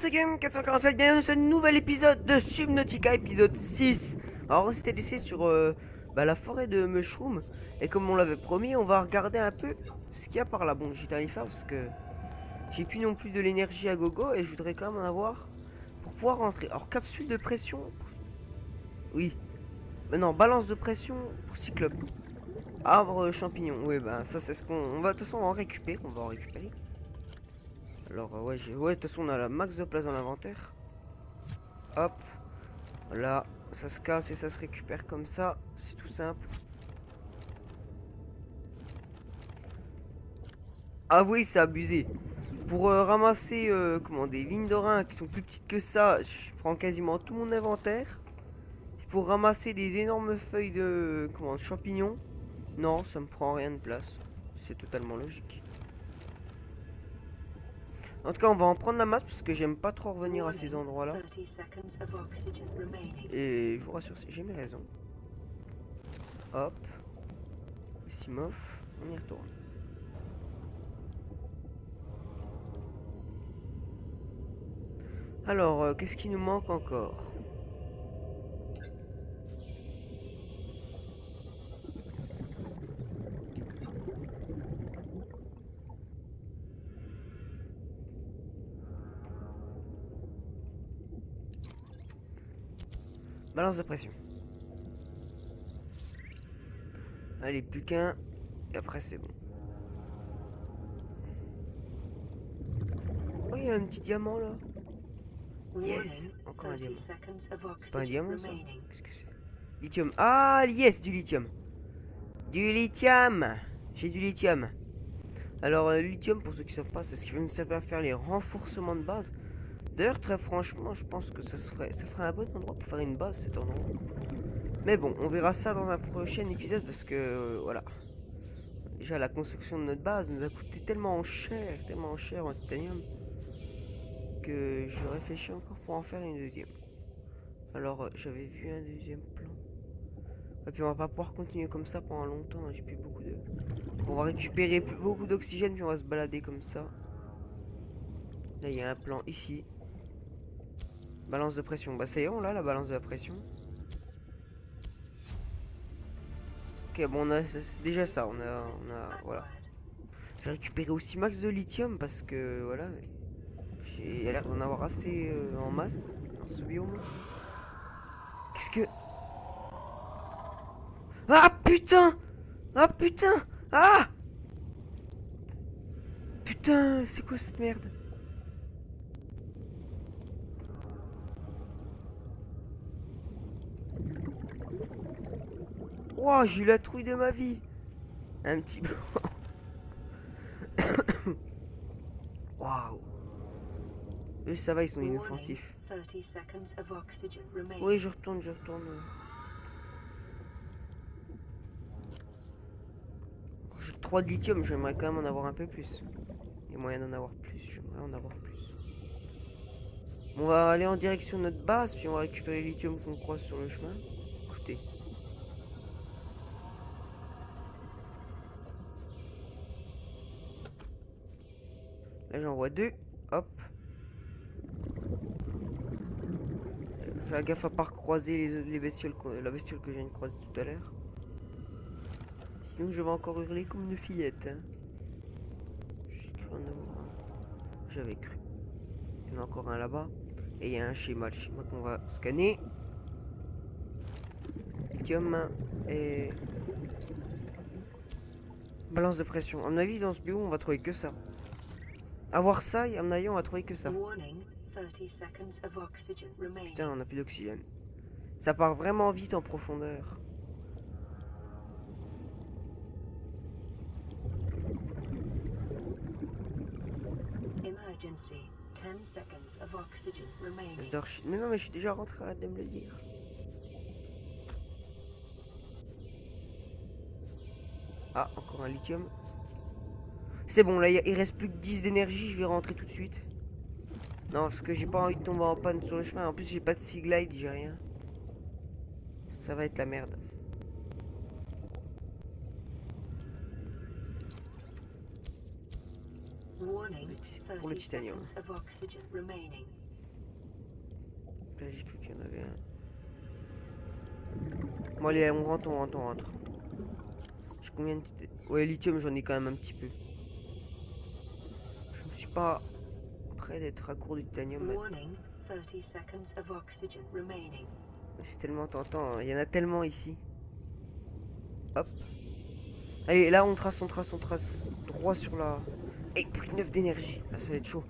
c'est Game 447, bienvenue dans ce nouvel épisode de Subnautica, épisode 6. Alors on s'était laissé sur la forêt de Mushroom. Et comme on l'avait promis, on va regarder un peu ce qu'il y a par là. Bon, j'étais allé faire parce que j'ai plus non plus de l'énergie à gogo. Et je voudrais quand même en avoir pour pouvoir rentrer. Alors capsule de pression. Oui. Mais non, balance de pression pour Cyclope. Arbre champignon. Oui, bah ça c'est ce qu'on va. De toute façon on va en récupérer. Alors ouais, de toute façon on a la max de place dans l'inventaire. Hop. Là, ça se casse et ça se récupère comme ça. C'est tout simple. Ah oui, c'est abusé. Pour ramasser des vignes d'orin qui sont plus petites que ça, je prends quasiment tout mon inventaire. Pour ramasser des énormes feuilles de champignons, non, ça me prend rien de place. C'est totalement logique. En tout cas, on va en prendre la masse parce que j'aime pas trop revenir à ces endroits-là. Et je vous rassure, j'ai mes raisons. Hop. Simov, on y retourne. Alors, qu'est-ce qui nous manque encore? Balance de pression. Allez, plus qu'un. Et après, c'est bon. Oh, il y a un petit diamant là. Yes! Encore un diamant. C'est pas un diamant ça? Qu'est-ce que c'est? Lithium. Ah, yes, du lithium. Du lithium! J'ai du lithium. Alors, le lithium, pour ceux qui ne savent pas, c'est ce qui va me servir à faire les renforcements de base. D'ailleurs, très franchement, je pense que ça ferait un bon endroit pour faire une base, cet endroit. Mais bon, on verra ça dans un prochain épisode parce que, voilà. Déjà, la construction de notre base nous a coûté tellement cher en titanium, que je réfléchis encore pour en faire une deuxième. Alors, j'avais vu un deuxième plan. Et puis, on va pas pouvoir continuer comme ça pendant longtemps, hein. J'ai plus beaucoup de... On va récupérer beaucoup d'oxygène, puis on va se balader comme ça. Là, il y a un plan ici. Balance de pression. Bah, ça y est, on l'a, la balance de la pression. Ok, bon, c'est déjà ça. Voilà. J'ai récupéré aussi max de lithium parce que, voilà, j'ai l'air d'en avoir assez en masse dans ce biome. Qu'est-ce que... Ah, putain! Ah, putain! Ah! Putain, c'est quoi cette merde? Wow, j'ai eu la trouille de ma vie. Un petit peu. Waouh. Eux, ça va, ils sont inoffensifs. Oui, je retourne. J'ai 3 de lithium, j'aimerais quand même en avoir un peu plus. Il y a moyen d'en avoir plus, j'aimerais en avoir plus. Bon, on va aller en direction de notre base, puis on va récupérer le lithium qu'on croise sur le chemin. Écoutez. Là, j'en vois 2. Hop. Fais gaffe à pas recroiser les bestioles, la bestiole que j'ai viens de croiser tout à l'heure. Sinon, je vais encore hurler comme une fillette. Hein. J'ai cru en avoir un. J'avais cru. Il y en a encore un là-bas. Et il y a un schéma. Le schéma qu'on va scanner. Lithium et... Balance de pression. À mon avis, dans ce bio, on va trouver que ça. Avoir ça, à mon avis, on va trouver que ça. Putain, on a plus d'oxygène. Ça part vraiment vite en profondeur. Mais non, mais je suis déjà rentré, arrête de me le dire. Ah, encore un lithium. C'est bon, là, il reste plus que 10 d'énergie, je vais rentrer tout de suite. Non, parce que j'ai pas envie de tomber en panne sur le chemin. En plus, j'ai pas de sea glide, j'ai rien. Ça va être la merde. Pour le titanium. Là, j'ai cru qu'il y en avait un. Bon, allez, on rentre, on rentre, on rentre. J'ai combien de... Ouais, lithium, j'en ai quand même un petit peu. Je ne suis pas prêt d'être à court de titanium maintenant. C'est tellement tentant, hein. Il y en a tellement ici. Hop. Allez, là, on trace, on trace, on trace. Droit sur la... Et plus que 9 d'énergie. Ah, ça va être chaud.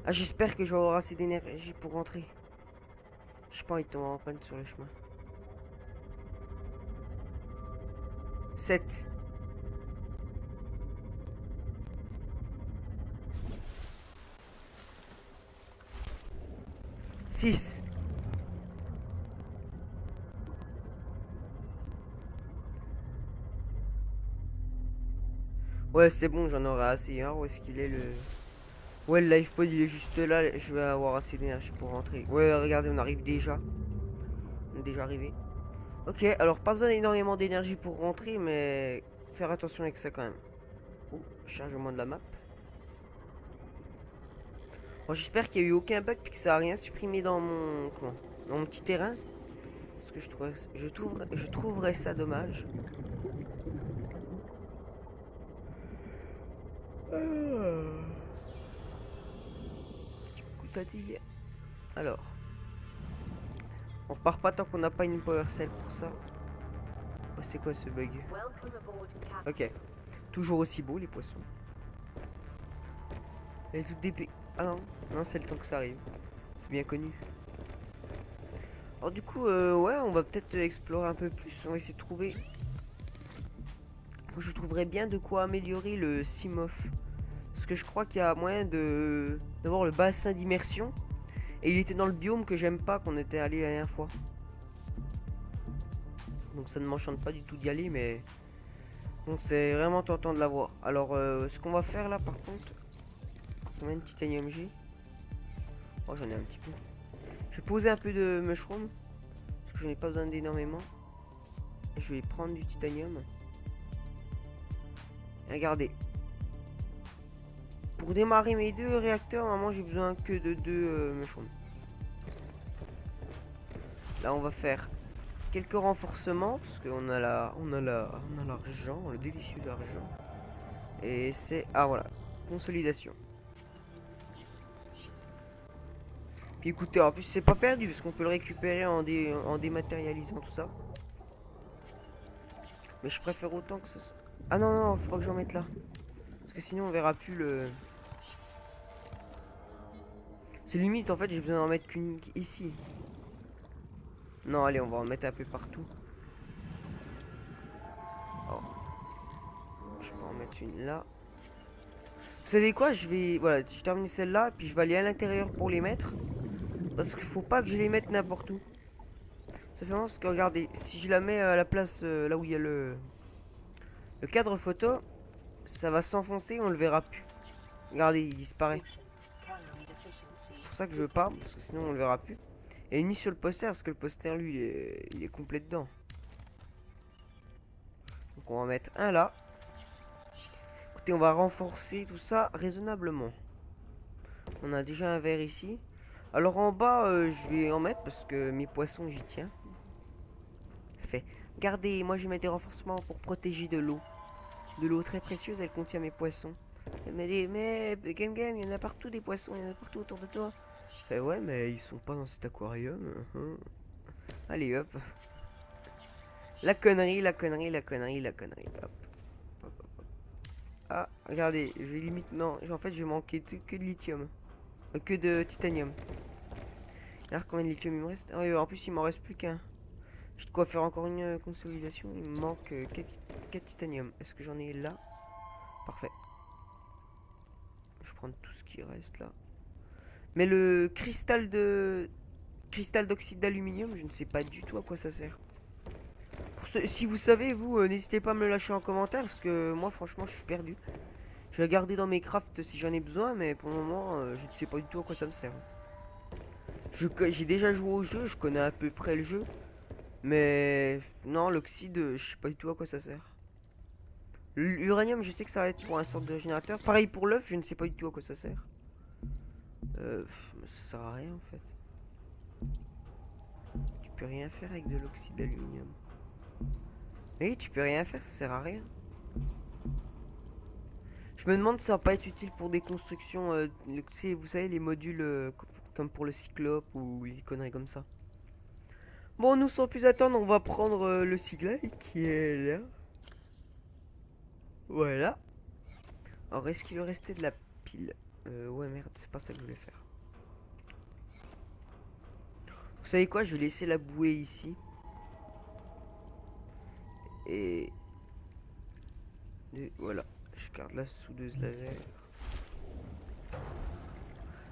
Ah, j'espère que je vais avoir assez d'énergie pour rentrer. Je pas envie de tomber en panne sur le chemin. 7. Six. Ouais, c'est bon, j'en aurai assez. Hein. Où est-ce qu'il est le... Ouais, le life pod il est juste là. Je vais avoir assez d'énergie pour rentrer. Ouais, regardez, on arrive déjà. On est déjà arrivé. Ok, alors pas besoin d'énormément d'énergie pour rentrer, mais faire attention avec ça quand même. Oh, chargement de la map. Bon, j'espère qu'il n'y a eu aucun bug et que ça a rien supprimé dans mon... Comment? Dans mon petit terrain. Parce que je trouverais ça dommage. Petit coup de fatigue. Alors. On repart pas tant qu'on n'a pas une power cell pour ça. Oh, c'est quoi ce bug? Ok. Toujours aussi beau les poissons. Elle est toute dépée. Ah non, non c'est le temps que ça arrive. C'est bien connu. Alors du coup, ouais, on va peut-être explorer un peu plus. On va essayer de trouver... Je trouverais bien de quoi améliorer le Simof. Parce que je crois qu'il y a moyen de d'avoir le bassin d'immersion. Et il était dans le biome que j'aime pas, qu'on était allé la dernière fois. Donc ça ne m'enchante pas du tout d'y aller, mais... Donc c'est vraiment tentant de l'avoir. Alors, ce qu'on va faire là, par contre... Combien de titanium j'ai? Oh, j'en ai un petit peu. Je vais poser un peu de mushroom. Parce que je n'ai pas besoin d'énormément. Je vais prendre du titanium. Regardez. Pour démarrer mes 2 réacteurs, normalement j'ai besoin que de 2 mushrooms. Là on va faire quelques renforcements parce qu'on a l'argent, le délicieux argent. Et c'est voilà, consolidation. Puis écoutez, en plus c'est pas perdu parce qu'on peut le récupérer en dématérialisant tout ça. Mais je préfère autant que ça soit... Ah non non, faut pas que j'en mette là. Parce que sinon on verra plus le... C'est limite en fait, j'ai besoin d'en mettre qu'une ici. Non, allez, on va en mettre un peu partout. Oh. Je peux en mettre une là. Vous savez quoi? Voilà, je termine celle-là, puis je vais aller à l'intérieur pour les mettre. Parce qu'il faut pas que je les mette n'importe où. Ça fait vraiment parce que regardez, si je la mets à la place là où il y a le cadre photo, ça va s'enfoncer, on le verra plus. Regardez, il disparaît. C'est pour ça que je veux pas, parce que sinon on le verra plus. Et ni sur le poster, parce que le poster lui il est complet dedans. Donc on va mettre un là. Écoutez, on va renforcer tout ça raisonnablement. On a déjà un verre ici. Alors en bas, je vais en mettre parce que mes poissons, j'y tiens. Fait. Regardez, moi je vais mettre des renforcements pour protéger de l'eau. De l'eau très précieuse, elle contient mes poissons. Mais Game, il y en a partout des poissons, il y en a partout autour de toi. Fait ouais, mais ils sont pas dans cet aquarium. Allez hop. La connerie, la connerie, la connerie, la connerie. Hop. Ah, regardez, je vais limite... Non, en fait, je vais manquer que de lithium. Que de titanium. Alors combien de lithium il me reste? En plus, il m'en reste plus qu'un. J'ai de quoi faire encore une consolidation. Il me manque 4 titanium. Est-ce que j'en ai là? Parfait. Je vais prendre tout ce qui reste là. Mais le cristal d'oxyde d'aluminium, je ne sais pas du tout à quoi ça sert. Si vous savez, vous, n'hésitez pas à me le lâcher en commentaire. Parce que moi, franchement, je suis perdu. Je vais garder dans mes crafts si j'en ai besoin. Mais pour le moment, je ne sais pas du tout à quoi ça me sert. J'ai déjà joué au jeu. Je connais à peu près le jeu. Mais non, l'oxyde, je sais pas du tout à quoi ça sert. L'uranium, je sais que ça va être pour un sorte de générateur. Pareil pour l'œuf, je ne sais pas du tout à quoi ça sert. Ça sert à rien en fait. Tu peux rien faire avec de l'oxyde d'aluminium. Oui, tu peux rien faire, ça sert à rien. Je me demande si ça va pas être utile pour des constructions, vous savez, les modules comme pour le Cyclope ou les conneries comme ça. Bon, nous sans plus attendre, on va prendre le Seaglide qui est là. Voilà. Alors, est-ce qu'il lui restait de la pile? Ouais, merde, c'est pas ça que je voulais faire. Vous savez quoi? Je vais laisser la bouée ici. Et voilà. Je garde la soudeuse laser.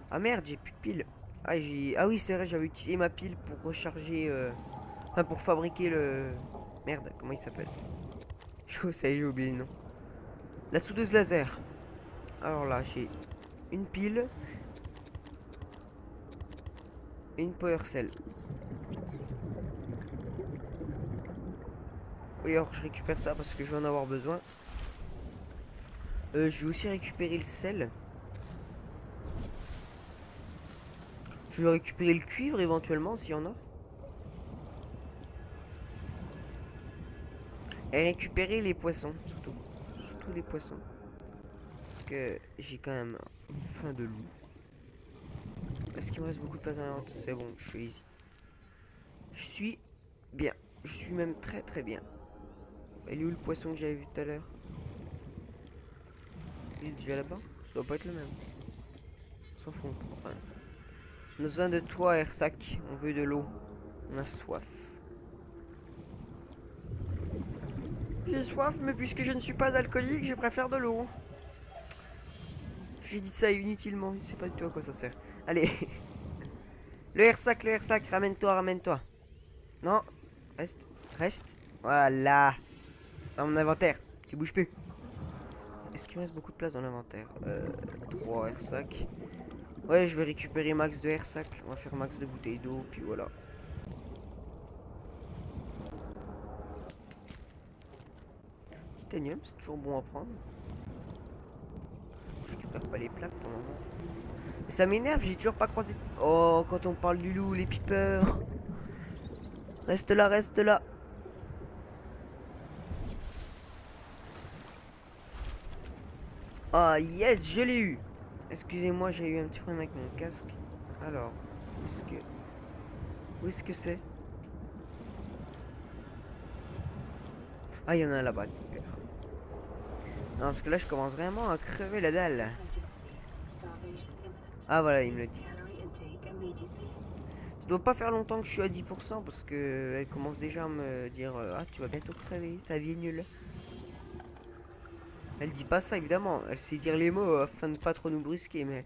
Ah merde, j'ai plus de pile. Ah oui, c'est vrai, j'avais utilisé ma pile pour recharger. Enfin, pour fabriquer le. Merde, comment il s'appelle? Ça y est, j'ai oublié le nom. La soudeuse laser. Alors là, j'ai une pile. Et une power cell. Oui, alors je récupère ça parce que je vais en avoir besoin. Je vais aussi récupérer le sel. Je vais récupérer le cuivre éventuellement s'il y en a. Et récupérer les poissons, surtout. Surtout les poissons. Parce que j'ai quand même une faim de loup. Est-ce qu'il me reste beaucoup de place dans l'inventaire? C'est bon, je suis easy. Je suis bien. Je suis même très très bien. Il est où le poisson que j'avais vu tout à l'heure? Il est déjà là-bas? Ça doit pas être le même. S'en fout, on prend un. On a besoin de toi, Airsac. On veut de l'eau. On a soif. J'ai soif, mais puisque je ne suis pas alcoolique, je préfère de l'eau. J'ai dit ça inutilement, je sais pas du tout à quoi ça sert. Allez. Le Airsac, ramène-toi, ramène-toi. Non, reste, reste. Voilà. Dans mon inventaire, tu bouges plus. Est-ce qu'il me reste beaucoup de place dans l'inventaire? 3 Airsac. Ouais, je vais récupérer max de Airsac. On va faire max de bouteilles d'eau, puis voilà. Titanium, c'est toujours bon à prendre. Je récupère pas les plaques pour le moment. Mais ça m'énerve, j'ai toujours pas croisé. Oh, quand on parle du loup, les peepers. Reste là, reste là. Ah, yes, je l'ai eu. Excusez-moi, j'ai eu un petit problème avec mon casque. Alors, où est-ce que c'est? Ah, il y en a un là-bas. Non, parce que là, je commence vraiment à crever la dalle. Ah, voilà, il me le dit. Ça doit pas faire longtemps que je suis à 10% parce que elle commence déjà à me dire ah, tu vas bientôt crever, ta vie est nulle. Elle dit pas ça, évidemment. Elle sait dire les mots afin de pas trop nous brusquer, mais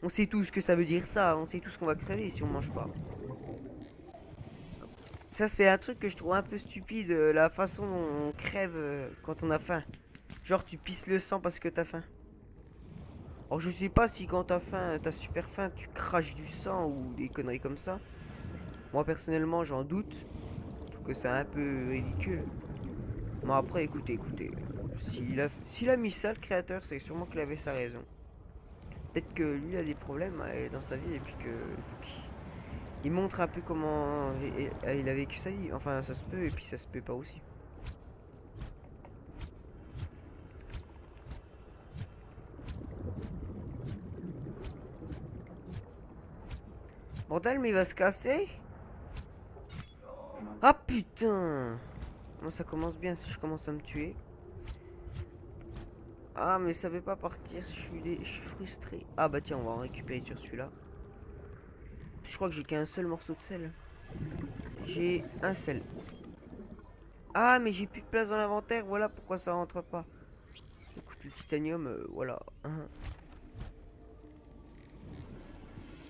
on sait tous que ça veut dire ça. On sait tous qu'on va crever si on mange pas. Ça, c'est un truc que je trouve un peu stupide, la façon dont on crève quand on a faim. Genre, tu pisses le sang parce que t'as faim. Alors, je sais pas si quand t'as faim, t'as super faim, tu craches du sang ou des conneries comme ça. Moi, personnellement, j'en doute. Je trouve que c'est un peu ridicule. Mais après, écoutez. S'il a mis ça, le créateur, c'est sûrement qu'il avait sa raison. Peut-être que lui, il a des problèmes dans sa vie et puis que il montre un peu comment il a vécu sa vie. Enfin, ça se peut et puis ça se peut pas aussi. Bordel, mais il va se casser. Ah putain. Moi, ça commence bien si je commence à me tuer. Ah, mais ça veut pas partir. Je suis frustré. Ah bah tiens, on va en récupérer sur celui-là. Je crois que j'ai qu'un seul morceau de sel. J'ai un sel. Ah, mais j'ai plus de place dans l'inventaire. Voilà pourquoi ça rentre pas. Écoute, le titanium, voilà.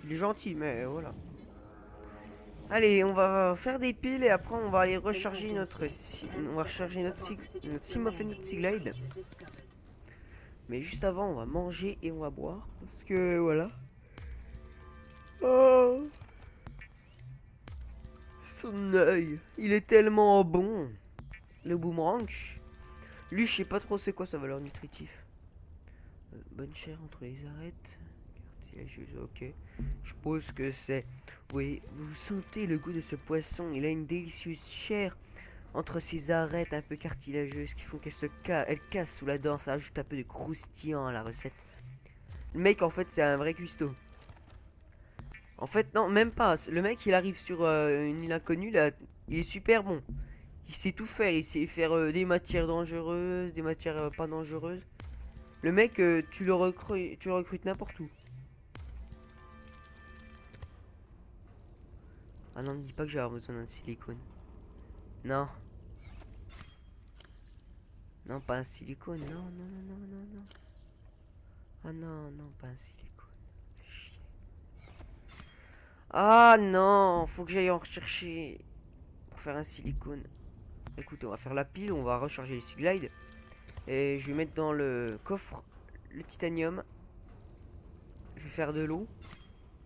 Il est gentil, mais voilà. Allez, on va faire des piles et après on va aller recharger notre Simof et notre Seaglide. Mais juste avant, on va manger et on va boire parce que voilà. Oh, son œil, il est tellement bon. Le boomerang. Lui, je sais pas trop c'est quoi sa valeur nutritive. Bonne chair entre les arêtes. cartilageuse, ok. Je suppose que c'est... Oui, vous sentez le goût de ce poisson. Il a une délicieuse chair entre ses arêtes un peu cartilageuses qui font qu'elle casse sous la dent. Ça ajoute un peu de croustillant à la recette. Le mec, en fait, c'est un vrai cuistot. En fait, non, même pas. Le mec, il arrive sur une île inconnue, là. Il est super bon. Il sait tout faire. Il sait faire des matières dangereuses, des matières pas dangereuses. Le mec, tu le recrutes n'importe où. Ah non, me dis pas que j'ai avoir besoin d'un silicone. Non. Non, pas un silicone. Non, non, non, non, non, non. Ah non, non, pas un silicone. Chier. Ah non, faut que j'aille en rechercher pour faire un silicone. Écoute, on va faire la pile, on va recharger les Seaglide. Et je vais mettre dans le coffre le titanium. Je vais faire de l'eau.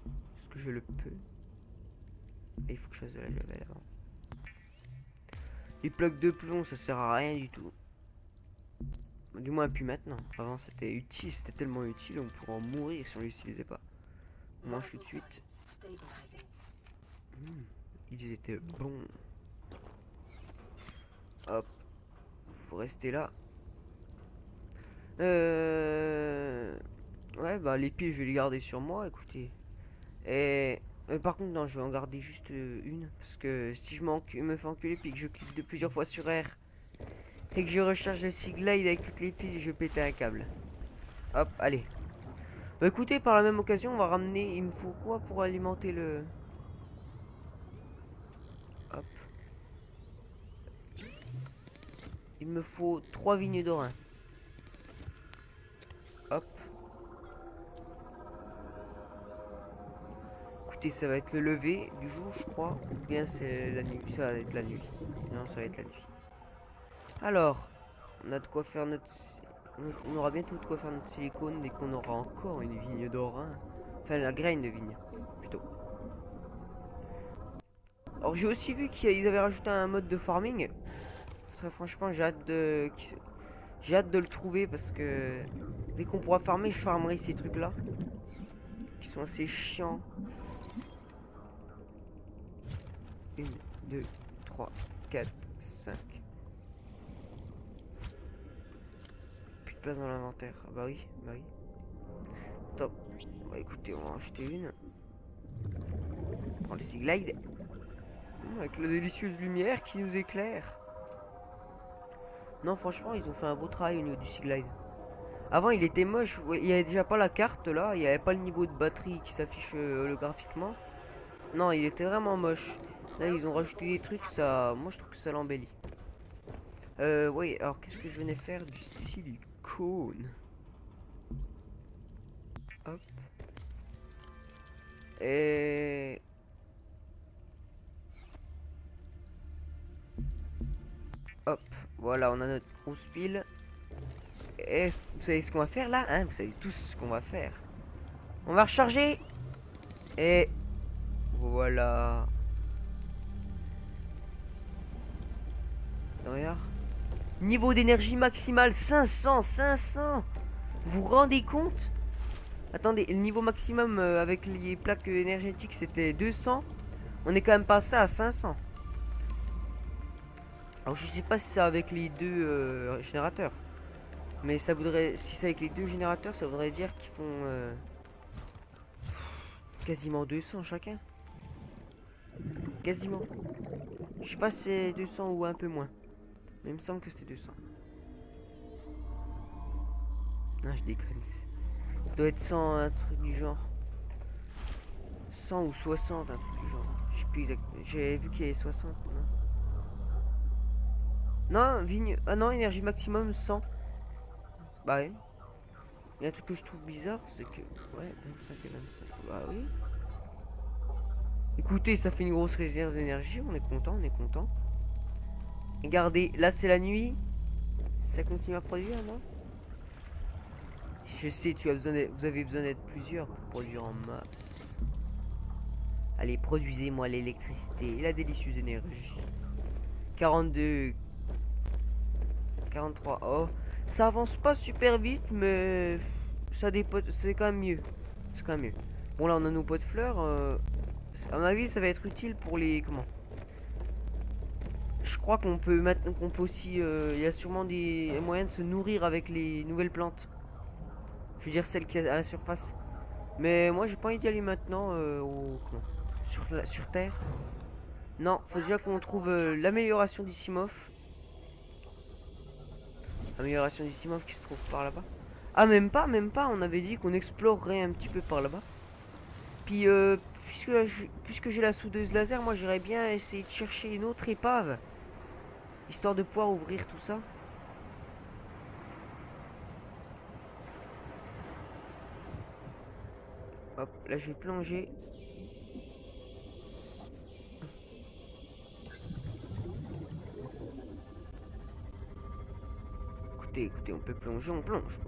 Parce que je le peux. Et il faut que je fasse de la javel avant. Les plaques de plomb, ça sert à rien du tout. Du moins, plus maintenant. Avant, c'était utile, c'était tellement utile, on pourrait en mourir si on l'utilisait pas. On mange tout de suite. Ils étaient bons. Hop. Faut rester là. Ouais, bah les pieds, je vais les garder sur moi, écoutez. Et... par contre, non, je vais en garder juste une. Parce que si je me fais enculer puis que je clique de plusieurs fois sur R et que je recharge le Seaglide avec toutes les piles, je vais péter un câble. Hop, allez. Bah écoutez, par la même occasion, on va ramener... Il me faut quoi pour alimenter le... Hop. Il me faut 3 vignes d'orin. Hop. Écoutez, ça va être le lever du jour, je crois. Ou bien c'est la nuit. Ça va être la nuit. Non, ça va être la nuit. Alors, on a de quoi faire notre... On aura bientôt de quoi faire notre silicone dès qu'on aura encore une vigne d'orin. Enfin, la graine de vigne, plutôt. Alors, j'ai aussi vu qu'ils avaient rajouté un mode de farming. Très franchement, j'ai hâte de le trouver parce que dès qu'on pourra farmer, je farmerai ces trucs-là. Qui sont assez chiants. 1, 2, 3, 4, 5. Plus de place dans l'inventaire. Ah bah oui, bah oui. Top. Bah écoutez, on va en acheter une. On prend le Seaglide. Avec la délicieuse lumière qui nous éclaire. Non, franchement, ils ont fait un beau travail au niveau du Seaglide. Avant, il était moche. Il n'y avait déjà pas la carte là. Il n'y avait pas le niveau de batterie qui s'affiche holographiquement. Non, il était vraiment moche. Là, ils ont rajouté des trucs. Ça, moi, je trouve que ça l'embellit. Oui, alors qu'est-ce que je venais faire? Du silicone. Hop. Et... Hop. Voilà, on a notre grosse pile. Et vous savez ce qu'on va faire là, hein? Vous savez tous ce qu'on va faire. On va recharger. Et... Voilà. Regarde. Niveau d'énergie maximale 500, 500. Vous vous rendez compte? Attendez, le niveau maximum avec les plaques énergétiques c'était 200. On est quand même passé à 500. Alors je sais pas si c'est avec les deux générateurs. Mais ça voudrait... Si c'est avec les deux générateurs, ça voudrait dire qu'ils font... quasiment 200 chacun. Quasiment. Je sais pas si c'est 200 ou un peu moins. Mais il me semble que c'est 200. Non, je déconne. Ça doit être 100, un truc du genre. 100 ou 60, un truc du genre. Je sais plus exactement. J'ai vu qu'il y avait 60, non? Non, vigne... Ah non, énergie maximum 100. Bah ouais. Il y a un truc que je trouve bizarre, c'est que... Ouais, 25 et 25. Bah oui. Écoutez, ça fait une grosse réserve d'énergie. On est content, on est content. Regardez, là c'est la nuit. Ça continue à produire, non? Je sais, vous avez besoin d'être plusieurs pour produire en masse. Allez, produisez-moi l'électricité et la délicieuse énergie. 42. 43. Oh, ça avance pas super vite, mais ça c'est quand même mieux. C'est quand même mieux. Bon, là, on a nos pots de fleurs. À mon avis, ça va être utile pour les... Comment? Je crois qu'on peut maintenant qu'on peut aussi... Il y a sûrement des moyens de se nourrir avec les nouvelles plantes. Je veux dire, celles qui sont à la surface. Mais moi, j'ai pas envie d'y aller maintenant comment? Sur Terre. Non, faut déjà qu'on trouve l'amélioration du Simov. Amélioration du Simov qui se trouve par là-bas. Ah, même pas. On avait dit qu'on explorerait un petit peu par là-bas. Puis, puisque j'ai la soudeuse laser, moi, j'irais bien essayer de chercher une autre épave. Histoire de pouvoir ouvrir tout ça. Hop, là, je vais plonger. Écoutez, on peut plonger, on plonge.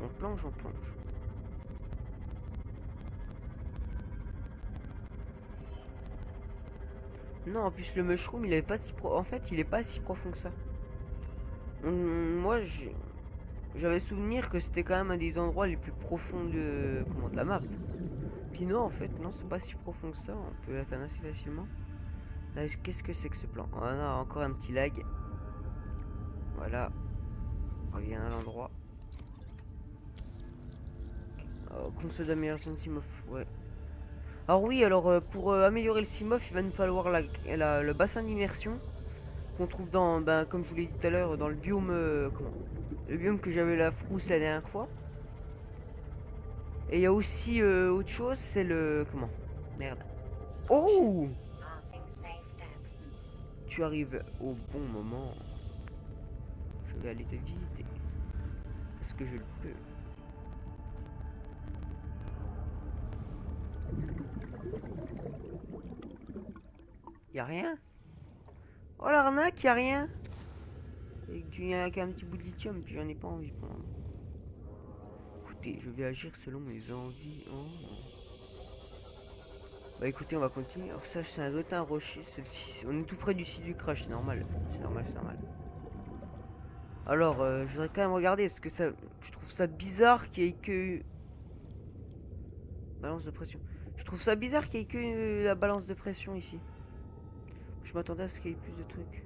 Non, en plus le mushroom, il est pas si en fait, il est pas si profond que ça. Moi, j'avais souvenir que c'était quand même un des endroits les plus profonds de la map. Puis non, en fait, non, c'est pas si profond que ça. On peut l'atteindre assez facilement. Là, qu'est-ce que c'est que ce plan? On a encore un petit lag. Voilà. On revient à l'endroit. Console d'amélioration de Simof, ouais. Alors oui, alors pour améliorer le Simof, il va nous falloir le bassin d'immersion qu'on trouve dans, ben, comme je vous l'ai dit tout à l'heure, dans le biome, le biome que j'avais la frousse la dernière fois. Et il y a aussi autre chose, c'est le, merde. Oh, tu arrives au bon moment. Je vais aller te visiter. Est-ce que je le peux? Y a rien? Oh l'arnaque, y a rien? Il y a qu'un petit bout de lithium, puis j'en ai pas envie pour le moment. Écoutez, je vais agir selon mes envies. Oh. Bah écoutez, on va continuer. Alors ça, ça doit être un rocher. On est tout près du site du crash, c'est normal. C'est normal, c'est normal. Alors, je voudrais quand même regarder. Est-ce que ça... Je trouve ça bizarre qu'il y ait que... Balance de pression. Je trouve ça bizarre qu'il y ait que la balance de pression ici. Je m'attendais à ce qu'il y ait plus de trucs.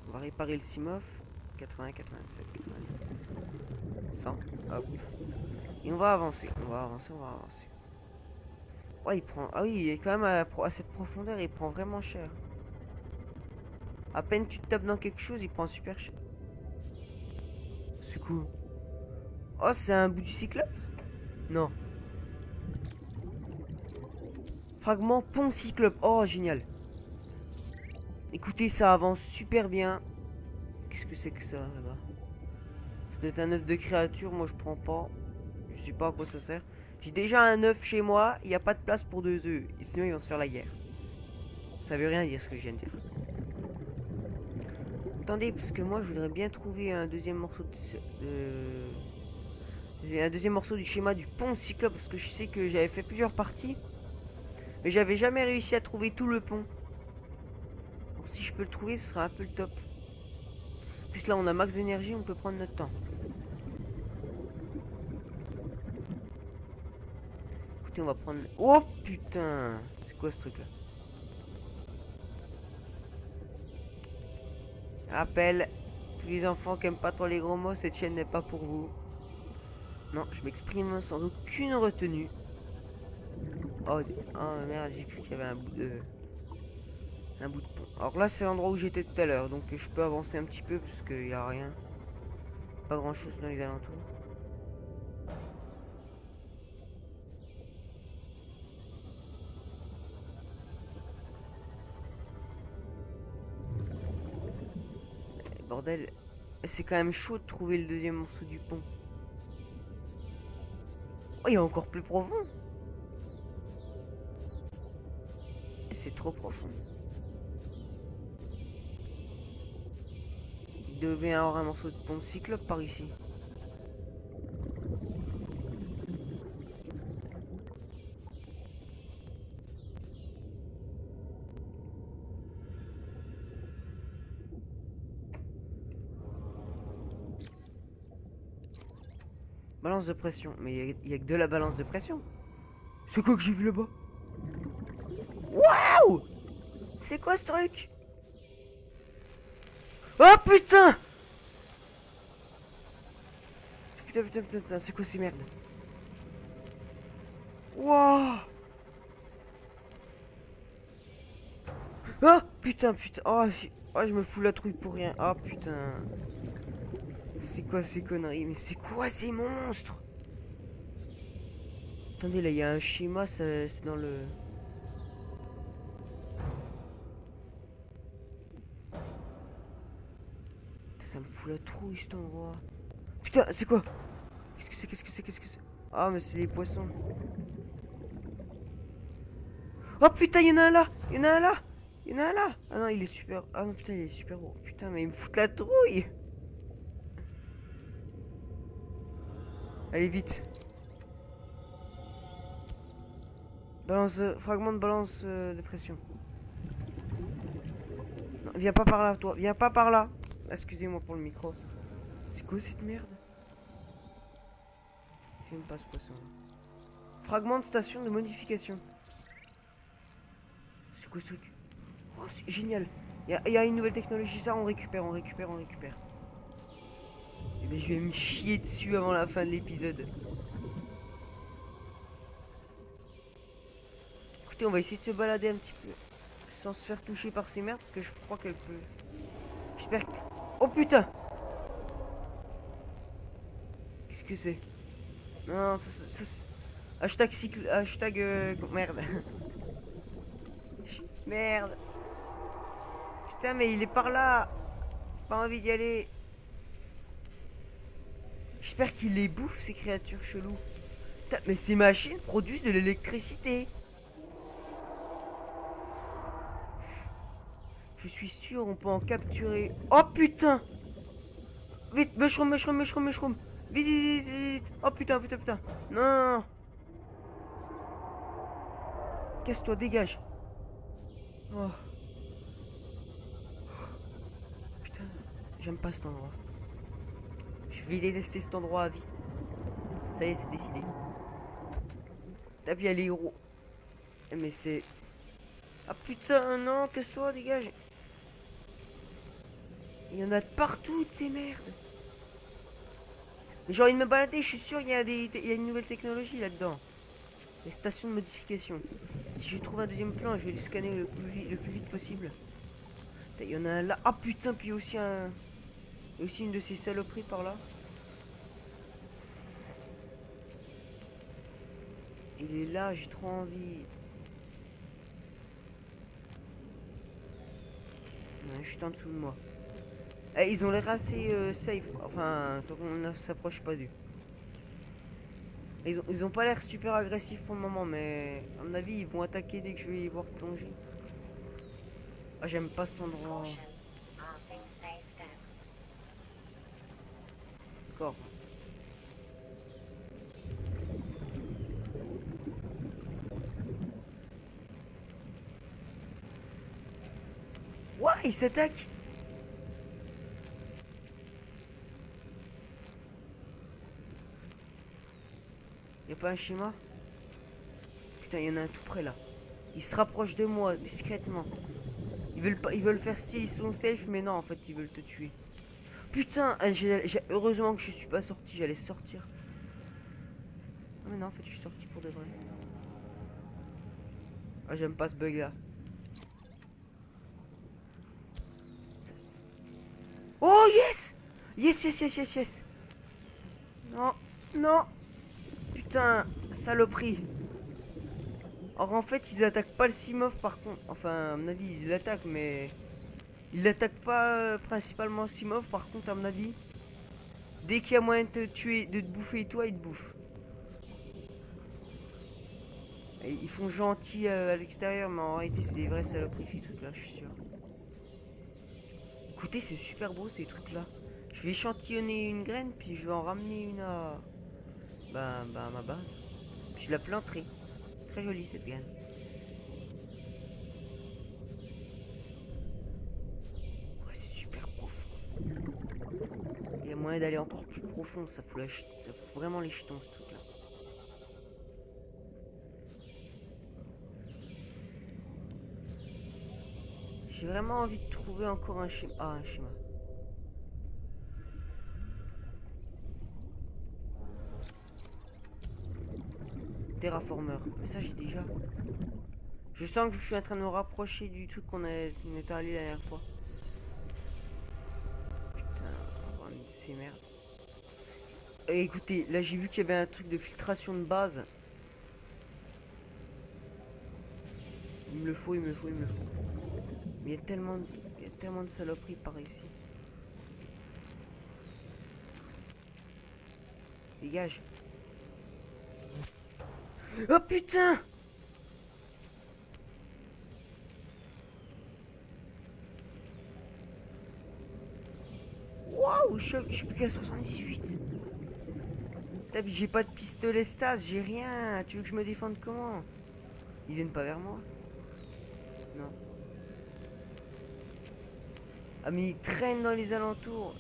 On va réparer le Simov. 80, 87, 90, 100. Hop. Et on va avancer. On va avancer. Ouais, il prend... Ah oui, il est quand même à cette profondeur, il prend vraiment cher. À peine tu te tapes dans quelque chose, il prend super cher. C'est cool. Oh, c'est un bout du cyclope? Non. Fragment pont cyclope. Oh, génial. Écoutez, ça avance super bien. Qu'est-ce que c'est que ça, là-bas? Ça doit être un œuf de créature, moi je prends pas. Je sais pas à quoi ça sert. J'ai déjà un œuf chez moi, il n'y a pas de place pour 2 œufs. Et sinon, ils vont se faire la guerre. Ça veut rien dire ce que je viens de dire. Attendez, parce que moi, je voudrais bien trouver un deuxième morceau un deuxième morceau du schéma du pont cyclope, parce que je sais que j'avais fait plusieurs parties. Mais j'avais jamais réussi à trouver tout le pont. Donc si je peux le trouver, ce sera un peu le top. En plus là, on a max d'énergie, on peut prendre notre temps. Écoutez, on va prendre... Oh putain! C'est quoi ce truc là? Rappel, tous les enfants qui aiment pas trop les gros mots, cette chaîne n'est pas pour vous. Non, je m'exprime sans aucune retenue. Oh, oh merde, j'ai cru qu'il y avait un bout de pont. Alors là, c'est l'endroit où j'étais tout à l'heure, donc je peux avancer un petit peu parce qu'il n'y a rien. Pas grand chose dans les alentours. Bordel, c'est quand même chaud de trouver le deuxième morceau du pont. Oh, il est encore plus profond. C'est trop profond. Il devait y avoir un morceau de pont de cyclope par ici. Balance de pression. Mais il y a que de la balance de pression. C'est quoi que j'ai vu là-bas? Waouh! C'est quoi ce truc? Oh putain! Putain, c'est quoi ces merdes? Waouh! Ah putain. Oh, je me fous la trouille pour rien. Ah putain. C'est quoi ces conneries? Mais c'est quoi ces monstres? Attendez, là, il y a un schéma, c'est dans le... Putain, ça me fout la trouille, cet endroit. Putain, c'est quoi? Qu'est-ce que c'est? Ah, mais c'est les poissons. Oh putain, il y en a un là! Il y en a un là! Il y en a un là! Ah non, il est super... Ah non, putain, il est super haut. Putain, mais il me fout la trouille! Allez, vite! Balance... fragment de balance de pression. Non, viens pas par là, toi. Viens pas par là. Excusez-moi pour le micro. C'est quoi cette merde? J'aime pas ce poisson. Fragment de station de modification. C'est quoi ce truc? Oh, c'est génial. Il y a une nouvelle technologie. Ça, on récupère. Et bien, je vais me chier dessus avant la fin de l'épisode. Écoutez, on va essayer de se balader un petit peu. Sans se faire toucher par ces merdes. Parce que je crois qu'elle peut... J'espère que... Oh putain! Qu'est-ce que c'est? Non, hashtag cycle... Hashtag... merde. Merde. Putain, mais il est par là. Pas envie d'y aller. J'espère qu'il les bouffe, ces créatures cheloues. Putain, mais ces machines produisent de l'électricité. Je suis sûr, on peut en capturer. Oh putain! Vite, mushroom. Vite. Oh putain. Non. Casse-toi, dégage. Oh. Putain, j'aime pas cet endroit. Je vais détester cet endroit à vie. Ça y est, c'est décidé. T'as vu, il y a les héros. Mais c'est... Ah putain, non, casse-toi, dégage. Il y en a de partout, de ces merdes. J'ai envie de me balader, je suis sûr qu'il y a une nouvelle technologie là-dedans. Les stations de modification. Si je trouve un deuxième plan, je vais le scanner le plus vite possible. Il y en a un là. Ah putain, puis il y a aussi un... Il y a aussi une de ces saloperies par là. Il est là, j'ai trop envie. Non, juste en dessous de moi. Eh, ils ont l'air assez safe. Enfin, tant qu'on ne s'approche pas d'eux. Ils ont pas l'air super agressifs pour le moment, mais à mon avis, ils vont attaquer dès que je vais les voir plonger. Ah, j'aime pas cet endroit. D'accord. Ouah, ils s'attaquent. Y'a pas un schéma? Putain, il y en a un tout près là. Ils se rapprochent de moi discrètement. Ils veulent faire style, ils sont safe, mais non, en fait, ils veulent te tuer. Putain, heureusement que je suis pas sorti, j'allais sortir. Ah, mais non, en fait, je suis sorti pour de vrai. Ah, j'aime pas ce bug là. Oh, yes! Yes. Non. Putain, saloperie. Alors en fait, ils attaquent pas le Simov par contre. Enfin, à mon avis, ils l'attaquent, mais... Ils l'attaquent pas principalement le Simov. Par contre, à mon avis, dès qu'il y a moyen de te tuer, de te bouffer toi, ils te bouffent. Et ils font gentil à l'extérieur, mais en réalité, c'est des vrais saloperies ces trucs-là, je suis sûr. Écoutez, c'est super beau ces trucs-là. Je vais échantillonner une graine, puis je vais en ramener une à... à ma base. Puis je la planterai. Très jolie cette graine. Ouais, c'est super profond. Il y a moyen d'aller encore plus profond. Ça fout vraiment les jetons, ce truc-là. J'ai vraiment envie de trouver encore un schéma. Ah, un schéma. Terraformer. Mais ça, j'ai déjà. Je sens que je suis en train de me rapprocher du truc qu'on est allé la dernière fois. Putain, on va voir une de ces merdes. Et écoutez, là j'ai vu qu'il y avait un truc de filtration de base. Il me le faut, il me le faut, il me le faut. Mais il y a tellement de saloperies par ici. Dégage. Oh putain! Waouh, je suis plus qu'à 78. J'ai pas de pistolet Stas, j'ai rien. Tu veux que je me défende comment? Ils viennent pas vers moi? Non. Ah mais ils traînent dans les alentours.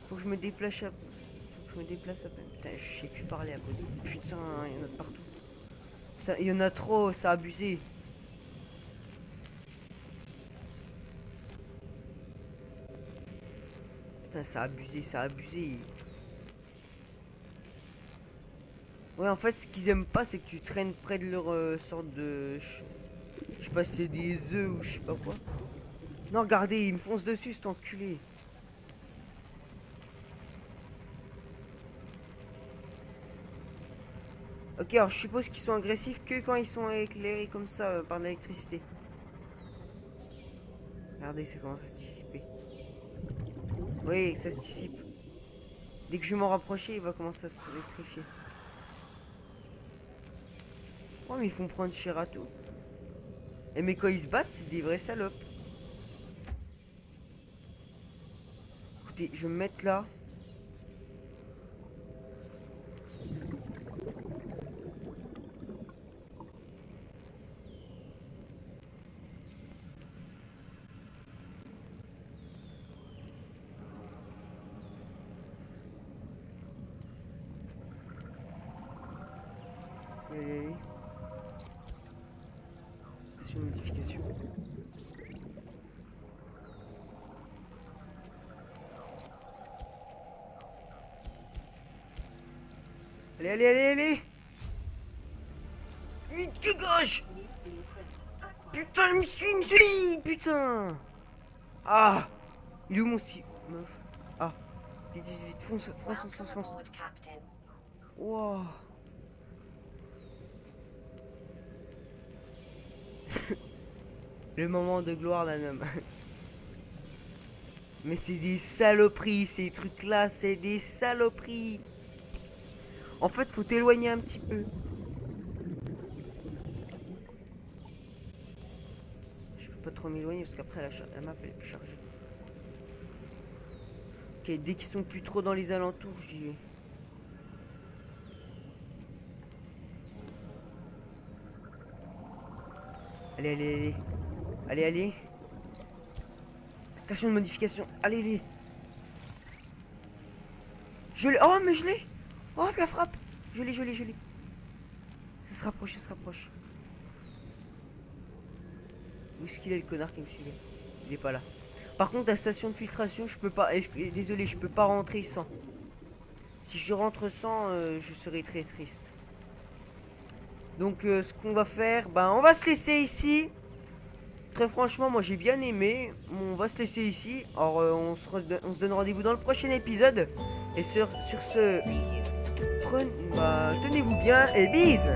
Faut que je me déplace à... peine. Putain, je sais plus parler à cause de... Putain, il y en a de partout. Il y en a trop, ça a abusé. Putain, ça a abusé, ça a abusé. Ouais, en fait, ce qu'ils aiment pas, c'est que tu traînes près de leur sorte de... Je sais pas si c'est des œufs ou je sais pas quoi. Non, regardez, il me fonce dessus, cet enculé. Ok, alors je suppose qu'ils sont agressifs que quand ils sont éclairés comme ça par l'électricité. Regardez, ça commence à se dissiper. Oui, ça se dissipe. Dès que je vais m'en rapprocher, il va commencer à se électrifier. Oh, mais ils font prendre cher à tout. Et mais quand ils se battent, c'est des vrais salopes. Écoutez, je vais me mettre là. Allez. Station de modification. Allez, allez, allez, allez. Il dégage. Putain, il me suit, putain. Ah. Il est où mon si... meuf? Ah. Vite, vite, vite, fonce, fonce, fonce, fonce. Wow. Le moment de gloire d'un homme. Mais c'est des saloperies, ces trucs-là, c'est des saloperies. En fait, faut t'éloigner un petit peu. Je peux pas trop m'éloigner parce qu'après la map elle est plus chargée. Ok, dès qu'ils sont plus trop dans les alentours, j'y vais. Allez, allez, allez. Allez, allez. Station de modification. Allez, allez. Je l'ai. Oh, mais je l'ai. Oh, la frappe. Je l'ai, je l'ai, je l'ai. Ça se rapproche, ça se rapproche. Où est-ce qu'il est le connard qui me suivait? Il est pas là. Par contre, la station de filtration, je peux pas. Désolé, je peux pas rentrer sans. Si je rentre sans, je serai très triste. Donc, ce qu'on va faire, ben, on va se laisser ici. Très franchement, moi j'ai bien aimé. On va se laisser ici. Alors, on se donne rendez-vous dans le prochain épisode. Et sur ce, tenez-vous bien et bise.